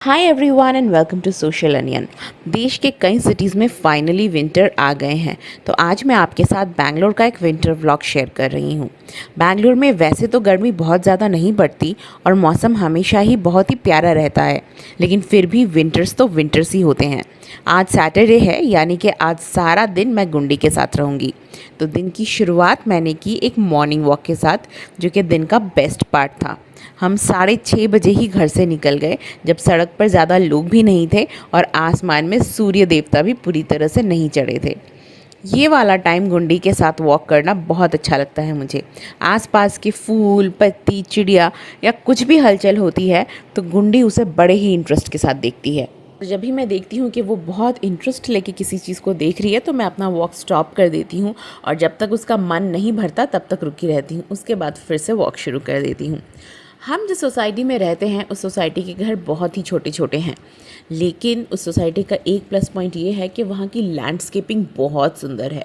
Hi everyone and welcome to social onion. देश के कई सिटीज़ में फाइनली विंटर आ गए हैं, तो आज मैं आपके साथ बैंगलोर का एक विंटर व्लॉग शेयर कर रही हूँ। बैंगलोर में वैसे तो गर्मी बहुत ज़्यादा नहीं पड़ती और मौसम हमेशा ही बहुत ही प्यारा रहता है, लेकिन फिर भी विंटर्स तो विंटर्स ही होते हैं। आज सैटरडे है, यानी कि आज सारा दिन मैं गुंडी के साथ रहूँगी। तो दिन की शुरुआत मैंने की एक मॉर्निंग वॉक के साथ, जो कि दिन का बेस्ट पार्ट था। हम 6:30 बजे ही घर से निकल गए, जब सड़क पर ज़्यादा लोग भी नहीं थे और आसमान में सूर्य देवता भी पूरी तरह से नहीं चढ़े थे। ये वाला टाइम गुंडी के साथ वॉक करना बहुत अच्छा लगता है मुझे। आसपास के फूल, पत्ती, चिड़िया या कुछ भी हलचल होती है तो गुंडी उसे बड़े ही इंटरेस्ट के साथ देखती है। तो जब भी मैं देखती हूँ कि वो बहुत इंटरेस्ट लेके किसी चीज़ को देख रही है तो मैं अपना वॉक स्टॉप कर देती हूँ और जब तक उसका मन नहीं भरता तब तक रुकी रहती हूँ। उसके बाद फिर से वॉक शुरू कर देती हूँ। हम जिस सोसाइटी में रहते हैं उस सोसाइटी के घर बहुत ही छोटे छोटे हैं, लेकिन उस सोसाइटी का एक प्लस पॉइंट ये है कि वहाँ की लैंडस्केपिंग बहुत सुंदर है।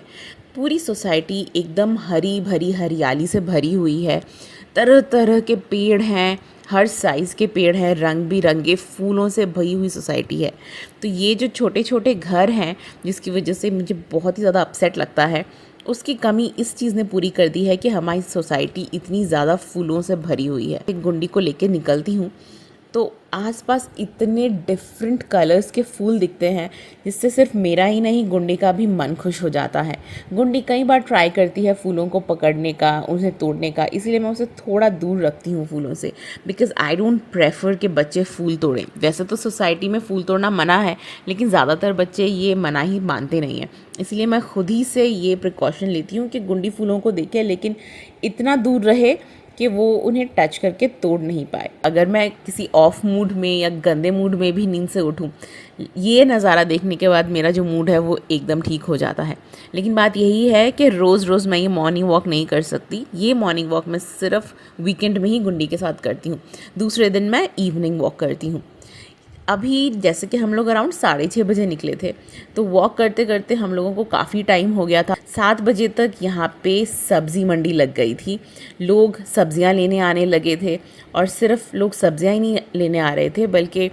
पूरी सोसाइटी एकदम हरी भरी हरियाली से भरी हुई है। तरह तरह के पेड़ हैं, हर साइज़ के पेड़ हैं, रंग बिरंगे फूलों से भरी हुई सोसाइटी है। तो ये जो छोटे छोटे घर हैं जिसकी वजह से मुझे बहुत ही ज़्यादा अपसेट लगता है, उसकी कमी इस चीज़ ने पूरी कर दी है कि हमारी सोसाइटी इतनी ज़्यादा फूलों से भरी हुई है। एक गुंडी को लेकर निकलती हूँ तो आसपास इतने डिफरेंट कलर्स के फूल दिखते हैं जिससे सिर्फ मेरा ही नहीं गुंडी का भी मन खुश हो जाता है। गुंडी कई बार ट्राई करती है फूलों को पकड़ने का, उन्हें तोड़ने का, इसीलिए मैं उसे थोड़ा दूर रखती हूँ फूलों से, बिकॉज़ आई डोंट प्रेफर कि बच्चे फूल तोड़ें। वैसे तो सोसाइटी में फूल तोड़ना मना है, लेकिन ज़्यादातर बच्चे ये मना ही मानते नहीं हैं। इसलिए मैं खुद ही से ये प्रिकॉशन लेती हूँ कि गुंडी फूलों को देखे लेकिन इतना दूर रहे कि वो उन्हें टच करके तोड़ नहीं पाए। अगर मैं किसी ऑफ मूड में या गंदे मूड में भी नींद से उठूँ, ये नज़ारा देखने के बाद मेरा जो मूड है वो एकदम ठीक हो जाता है। लेकिन बात यही है कि रोज़ रोज़ मैं ये मॉर्निंग वॉक नहीं कर सकती। ये मॉर्निंग वॉक मैं सिर्फ वीकेंड में ही गुंडी के साथ करती हूँ। दूसरे दिन मैं इवनिंग वॉक करती हूँ। अभी जैसे कि हम लोग अराउंड 6:30 बजे निकले थे, तो वॉक करते करते हम लोगों को काफ़ी टाइम हो गया था। 7 बजे तक यहाँ पे सब्ज़ी मंडी लग गई थी, लोग सब्ज़ियाँ लेने आने लगे थे। और सिर्फ लोग सब्ज़ियाँ ही नहीं लेने आ रहे थे, बल्कि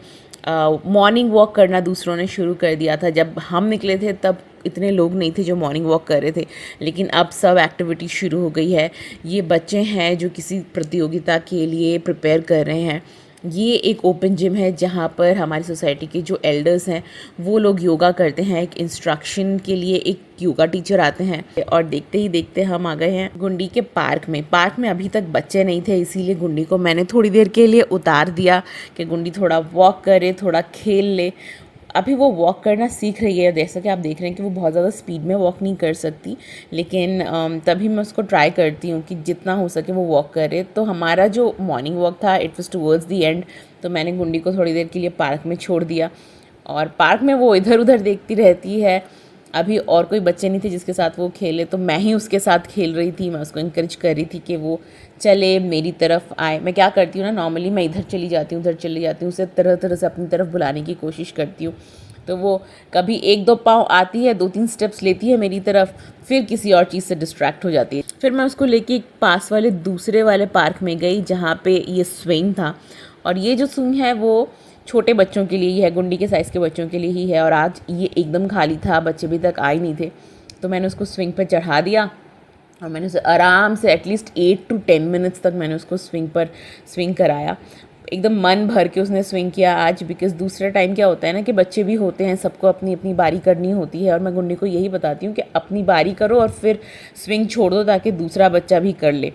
मॉर्निंग वॉक करना दूसरों ने शुरू कर दिया था। जब हम निकले थे तब इतने लोग नहीं थे जो मॉर्निंग वॉक कर रहे थे, लेकिन अब सब एक्टिविटी शुरू हो गई है। ये बच्चे हैं जो किसी प्रतियोगिता के लिए प्रिपेयर कर रहे हैं। ये एक ओपन जिम है जहाँ पर हमारी सोसाइटी के जो एल्डर्स हैं वो लोग योगा करते हैं। एक इंस्ट्रक्शन के लिए एक योगा टीचर आते हैं और देखते ही देखते हम आ गए हैं गुंडी के पार्क में। पार्क में अभी तक बच्चे नहीं थे, इसीलिए गुंडी को मैंने थोड़ी देर के लिए उतार दिया कि गुंडी थोड़ा वॉक करे, थोड़ा खेल ले। अभी वो वॉक करना सीख रही है। जैसा कि आप देख रहे हैं कि वो बहुत ज़्यादा स्पीड में वॉक नहीं कर सकती, लेकिन तभी मैं उसको ट्राई करती हूँ कि जितना हो सके वो वॉक करे। तो हमारा जो मॉर्निंग वॉक था it was towards the and, तो मैंने गुंडी को थोड़ी देर के लिए पार्क में छोड़ दिया और पार्क में वो इधर उधर देखती रहती है। अभी और कोई बच्चे नहीं थे जिसके साथ वो खेले, तो मैं ही उसके साथ खेल रही थी। मैं उसको इंकरेज कर रही थी कि वो चले, मेरी तरफ आए। मैं क्या करती हूँ ना, नॉर्मली मैं इधर चली जाती हूँ, उधर चली जाती हूँ, उसे तरह तरह से अपनी तरफ बुलाने की कोशिश करती हूँ। तो वो कभी 1-2 पाँव आती है, 2-3 स्टेप्स लेती है मेरी तरफ, फिर किसी और चीज़ से डिस्ट्रैक्ट हो जाती है। फिर मैं उसको लेके एक पास वाले दूसरे वाले पार्क में गई जहाँ पे ये स्विंग था। और ये जो स्विंग है वो छोटे बच्चों के लिए ही है, गुंडी के साइज़ के बच्चों के लिए ही है। और आज ये एकदम खाली था, बच्चे भी तक आए नहीं थे, तो मैंने उसको स्विंग पर चढ़ा दिया और मैंने उसे आराम से एटलीस्ट 8 to 10 मिनट्स तक मैंने उसको स्विंग पर स्विंग कराया। एकदम मन भर के उसने स्विंग किया आज, बिकॉज़ दूसरे टाइम क्या होता है ना कि बच्चे भी होते हैं, सबको अपनी अपनी बारी करनी होती है। और मैं गुंडी को यही बताती हूँ कि अपनी बारी करो और फिर स्विंग छोड़ दो ताकि दूसरा बच्चा भी कर ले।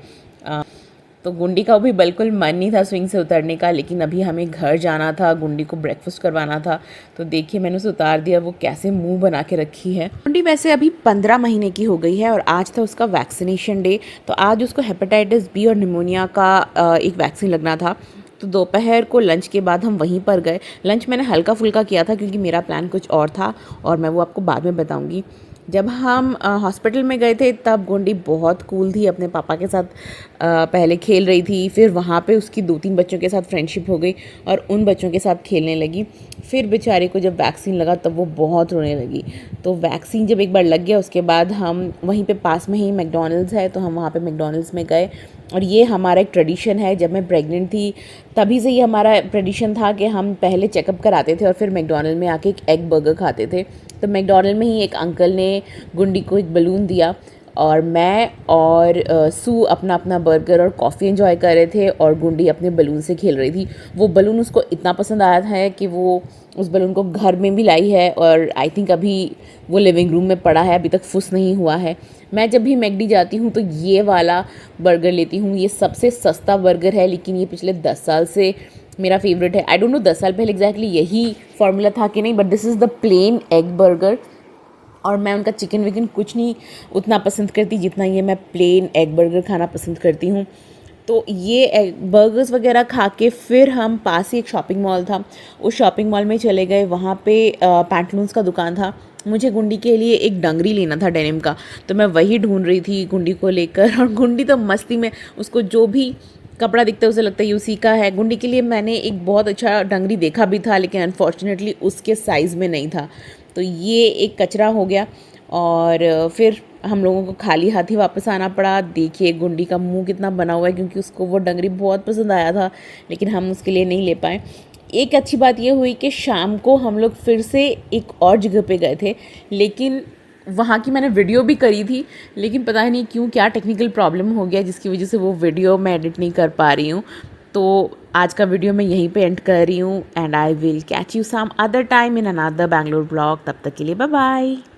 तो गुंडी का भी बिल्कुल मन नहीं था स्विंग से उतरने का, लेकिन अभी हमें घर जाना था, गुंडी को ब्रेकफास्ट करवाना था। तो देखिए मैंने उसे उतार दिया, वो कैसे मुंह बना के रखी है। गुंडी वैसे अभी 15 महीने की हो गई है और आज था उसका वैक्सीनेशन डे। तो आज उसको हेपेटाइटिस बी और निमोनिया का एक वैक्सीन लगना था। तो दोपहर को लंच के बाद हम वहीं पर गए। लंच मैंने हल्का फुल्का किया था क्योंकि मेरा प्लान कुछ और था और मैं वो आपको बाद में बताऊंगी। जब हम हॉस्पिटल में गए थे तब गुंडी बहुत कूल थी, अपने पापा के साथ पहले खेल रही थी। फिर वहाँ पे उसकी 2-3 बच्चों के साथ फ्रेंडशिप हो गई और उन बच्चों के साथ खेलने लगी। फिर बेचारे को जब वैक्सीन लगा तब वो बहुत रोने लगी। तो वैक्सीन जब एक बार लग गया उसके बाद हम वहीं पे पास में ही मैकडॉनल्ड्स है, तो हम वहाँ पे मैकडॉनल्ड्स में गए और ये हमारा एक ट्रेडिशन है। जब मैं प्रेग्नेंट थी तभी से ही हमारा ट्रेडिशन था कि हम पहले चेकअप कराते थे और फिर मैकडॉनल्ड में आके एक एग बर्गर खाते थे। तो मैकडॉनल्ड में ही एक अंकल ने गुंडी को एक बलून दिया और मैं और सू अपना अपना बर्गर और कॉफ़ी एंजॉय कर रहे थे और गुंडी अपने बलून से खेल रही थी। वो बलून उसको इतना पसंद आया था कि वो उस बलून को घर में भी लाई है और आई थिंक अभी वो लिविंग रूम में पड़ा है, अभी तक फुस नहीं हुआ है। मैं जब भी मैकडी जाती हूँ तो ये वाला बर्गर लेती हूँ। ये सबसे सस्ता बर्गर है, लेकिन ये पिछले 10 साल से मेरा फेवरेट है। आई डोंट नो 10 साल पहले एग्जैक्टली यही फार्मूला था कि नहीं, but this is the plain egg burger. और मैं उनका चिकन विकन कुछ नहीं उतना पसंद करती जितना ये मैं प्लेन एग बर्गर खाना पसंद करती हूँ। तो ये एग बर्गर्स वगैरह खा के फिर हम पास ही एक शॉपिंग मॉल था, उस शॉपिंग मॉल में चले गए। वहाँ पे पैंटलून्स का दुकान था। मुझे गुंडी के लिए एक डंगरी लेना था डेनिम का, तो मैं वही ढूंढ रही थी गुंडी को लेकर। और गुंडी तो मस्ती में, उसको जो भी कपड़ा दिखता है उसे लगता है ये उसी का है। गुंडी के लिए मैंने एक बहुत अच्छा डंगरी देखा भी था, लेकिन अनफॉर्चुनेटली उसके साइज़ में नहीं था। तो ये एक कचरा हो गया और फिर हम लोगों को खाली हाथ ही वापस आना पड़ा। देखिए गुंडी का मुंह कितना बना हुआ है, क्योंकि उसको वो डंगरी बहुत पसंद आया था, लेकिन हम उसके लिए नहीं ले पाए। एक अच्छी बात ये हुई कि शाम को हम लोग फिर से एक और जगह पे गए थे, लेकिन वहाँ की मैंने वीडियो भी करी थी, लेकिन पता नहीं क्यों क्या टेक्निकल प्रॉब्लम हो गया जिसकी वजह से वो वीडियो मैं एडिट नहीं कर पा रही हूँ। तो आज का वीडियो मैं यहीं पे एंड कर रही हूँ and I will catch you some other time in another Bangalore blog. तब तक के लिए बाय बाय।